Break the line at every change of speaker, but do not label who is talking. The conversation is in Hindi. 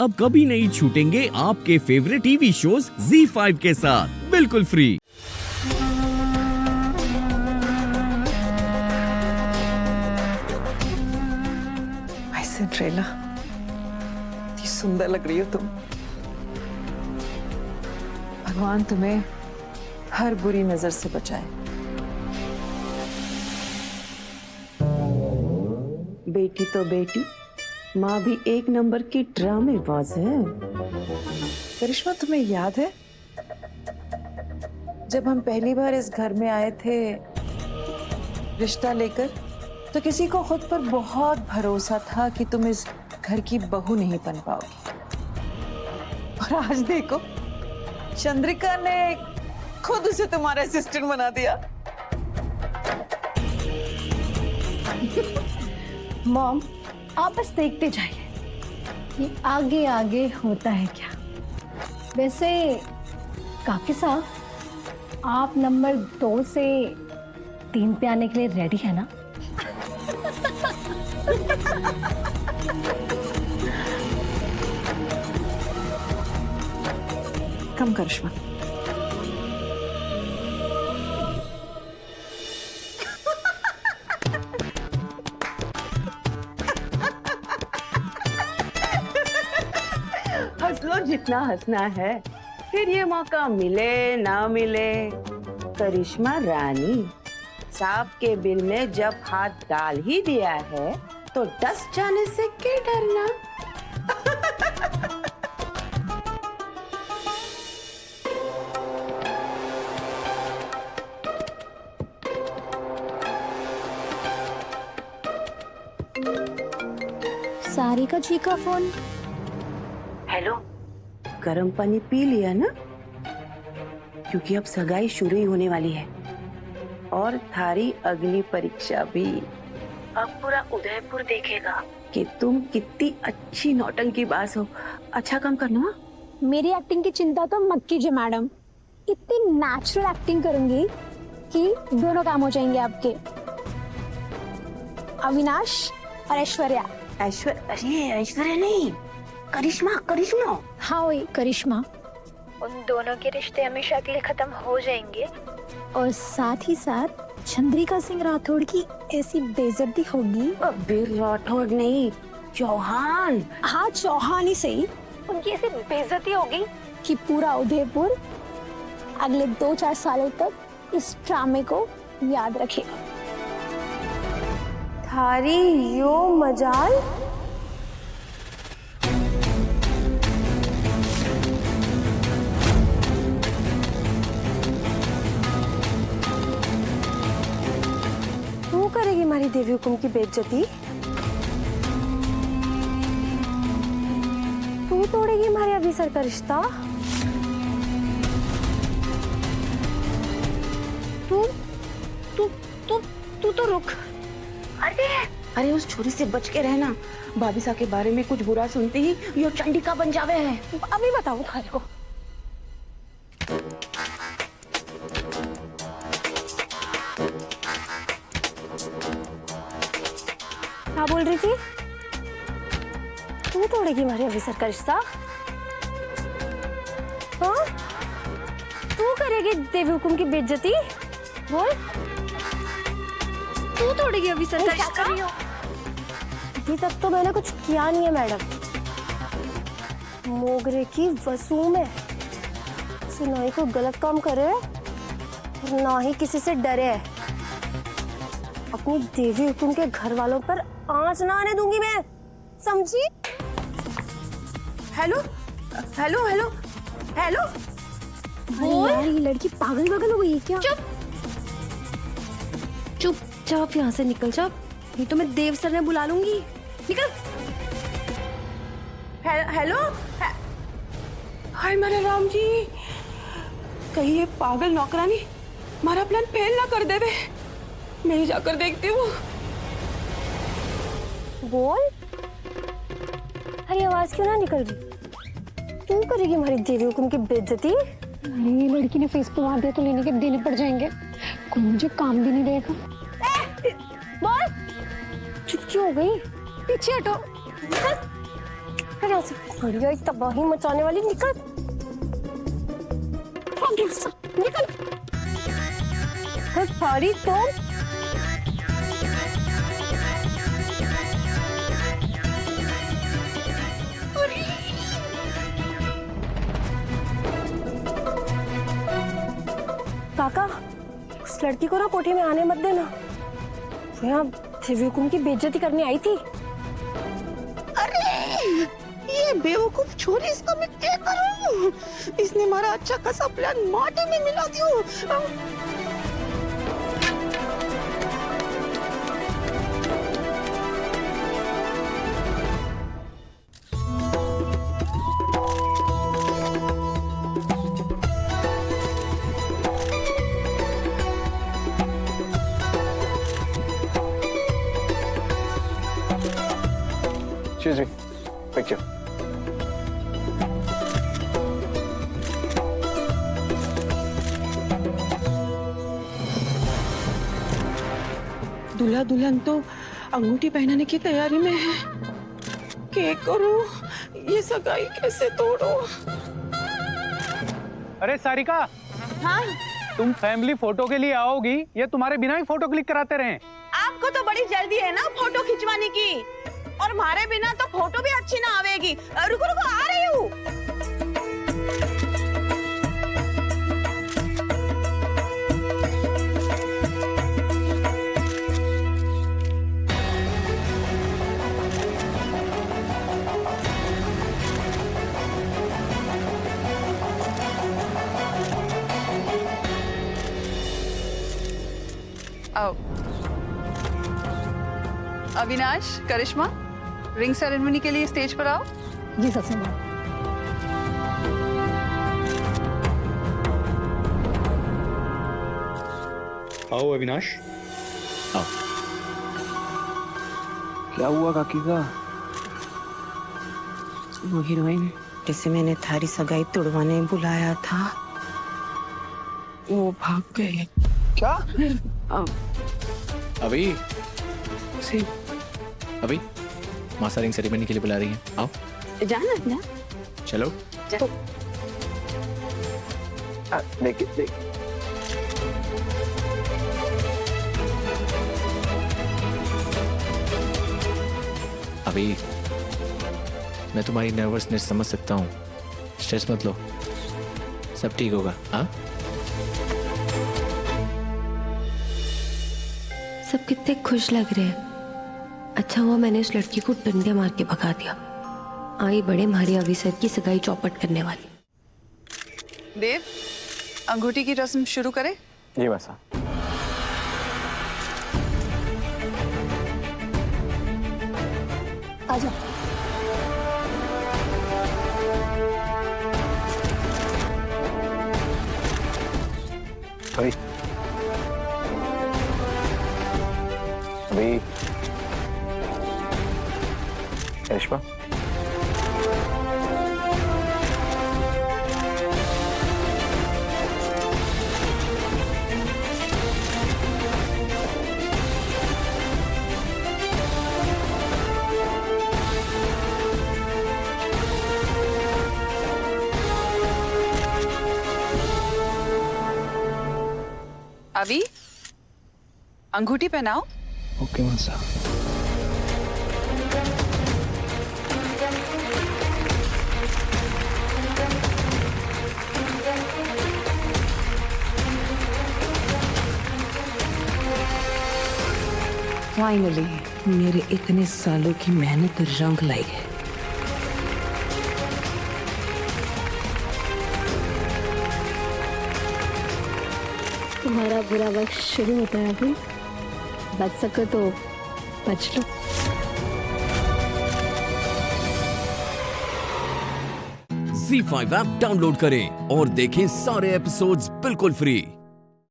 अब कभी नहीं छूटेंगे आपके फेवरेट टीवी शोज ZEE5 के साथ बिल्कुल फ्री।
सिंड्रेला, इतनी सुंदर लग रही हो तुम। भगवान तुम्हें हर बुरी नजर से बचाए।
बेटी तो बेटी, माँ भी एक नंबर की ड्रामेबाज है।
करिश्मा, तुम्हें याद है जब हम पहली बार इस घर में आए थे रिश्ता लेकर, तो किसी को खुद पर बहुत भरोसा था कि तुम इस घर की बहू नहीं बन पाओगी। और आज देखो, चंद्रिका ने खुद उसे तुम्हारा असिस्टेंट बना दिया।
मॉम, आप बस देखते जाइए कि आगे आगे होता है क्या। वैसे काकी साहब, आप नंबर 2 से 3 पे आने के लिए रेडी है ना?
कम करिश्मा।
हंस लो जितना हंसना है, फिर ये मौका मिले ना मिले। करिश्मा रानी, सांप के बिल में जब हाथ डाल ही दिया है तो डस जाने से क्या डरना।
सारिका जी का फोन।
हेलो, गर्म पानी पी लिया ना? क्योंकि अब सगाई शुरू ही होने वाली है और थारी अगली परीक्षा भी। अब पूरा उदयपुर देखेगा कि तुम कितनी अच्छी नौटंकीबाज हो। अच्छा काम करना।
मेरी एक्टिंग की चिंता तो मत कीजिए मैडम, इतनी नेचुरल एक्टिंग करूंगी कि दोनों काम हो जाएंगे आपके। अविनाश और ऐश्वर्या।
अरे ऐश्वर्या नहीं, करिश्मा। करिश्मा,
हाँ वही करिश्मा। उन दोनों के रिश्ते हमेशा के लिए खत्म हो जाएंगे और साथ ही साथ चंद्रिका सिंह राठौड़ की ऐसी बेइज्जती होगी।
अबे राठौड़ नहीं, चौहान।
हाँ चौहान ही सही, उनकी ऐसी बेइज्जती होगी कि पूरा उदयपुर अगले 2-4 सालों तक इस ड्रामे को याद रखेगा।
थारी यो मजाल। तू करेगी हमारी देवी हुकुम की बेइज्जती? तू तोड़ेगी हमारे अभिसर का रिश्ता? तू तू तू तू तो रुक।
अरे उस छोरी से बच के रहना। भाभी के बारे में कुछ बुरा सुनते ही यो चंडिका बन जावे है।
अभी बताऊं थारे को।
क्या बोल रही थी? तू तोड़ेगी हमारे अभिसर का रिश्ता? हाँ? तू करेगी देवी हुकुम की बेइज्जती? बोल। तू तोड़ेगी अभिसर का रिश्ता? अभी तक तो मैंने कुछ किया नहीं है मैडम। मोगरे की वसूम है, से ना ही कोई गलत काम करे और ना ही किसी से डरे। अपनी देवी हुकुम के घर वालों पर आंच ना आने दूंगी मैं, समझी? Hello hello hello hello.
बोल। यार ये लड़की पागल पागल हो गई है क्या?
चुपचाप यहाँ से निकल जा, नहीं तो मैं देव सर ने बुला लूंगी। निकल।
हेलो। हाय मेरे राम जी, कहीं ये पागल नौकरानी हमारा प्लान फेल ना कर देवे। मैं ही जाकर देखती हूँ।
बोल। अरे आवाज क्यों ना निकल रही? तू करेगी हमारी देवी हुकुम की बेइज्जती?
अरे ये लड़की ने फेस पे मार दिया तो लेने के देने पड़ जाएंगे, कोई मुझे काम भी नहीं देगा।
बोल। चुप क्यों हो गई?
पीछे हटो।
निकल। यहाँ से। बढ़िया तबाही मचाने वाली, निकल निकल। साड़ी तो काका, उस लड़की को ना कोठी में आने मत देना। वो यहाँ त्रिविक्रम की बेइज्जती करने आई थी।
अरे ये बेवकूफ छोरी, इसका मैं क्या करूं? इसने हमारा अच्छा खासा प्लान माटी में मिला दियो।
Excuse me. Picture.
दूल्हा दुल्हन तो अंगूठी पहनाने की तैयारी में है। क्या करूं? ये सगाई कैसे तोड़ूं?
अरे सारिका,
हाँ,
तुम फैमिली फोटो के लिए आओगी या तुम्हारे बिना ही फोटो क्लिक कराते रहें?
आपको तो बड़ी जल्दी है ना फोटो खिंचवाने की, और हमारे बिना तो फोटो भी अच्छी ना आवेगी। रुको रुको, आ रही हूँ।
आओ। अविनाश, करिश्मा, रिंग सेरेमनी के लिए स्टेज पर आओ।
जी सच में।
आओ अविनाश।
आओ। क्या हुआ काकी का?
वो हीरोइन जिसे मैंने थारी सगाई तोड़वाने बुलाया था, वो भाग गए।
क्या?
अभी अभी मासा रिंग सेरेमनी के लिए बुला रही है, आओ।
जाना ना?
चलो।
देखिए
अभी मैं तुम्हारी नर्वसनेस समझ सकता हूँ, स्ट्रेस मत लो, सब ठीक होगा। हाँ,
सब कितने खुश लग रहे हैं। अच्छा हुआ मैंने उस लड़की को डंडे मार के भगा दिया। आई बड़े हमारे अविसर की सगाई चौपट करने वाली।
देव, अंगूठी की रस्म शुरू करें?
जी मासा।
आजा।
अभी अभी रेशमा,
अभी अंगूठी पहनाओ।
ओके मासा।
फाइनली मेरे इतने सालों की मेहनत रंग लाई है।
तुम्हारा बुरा वक्त शुरू होता है। अभी बच सको तो बच लो।
ZEE5 ऐप डाउनलोड करें और देखें सारे एपिसोड्स बिल्कुल फ्री।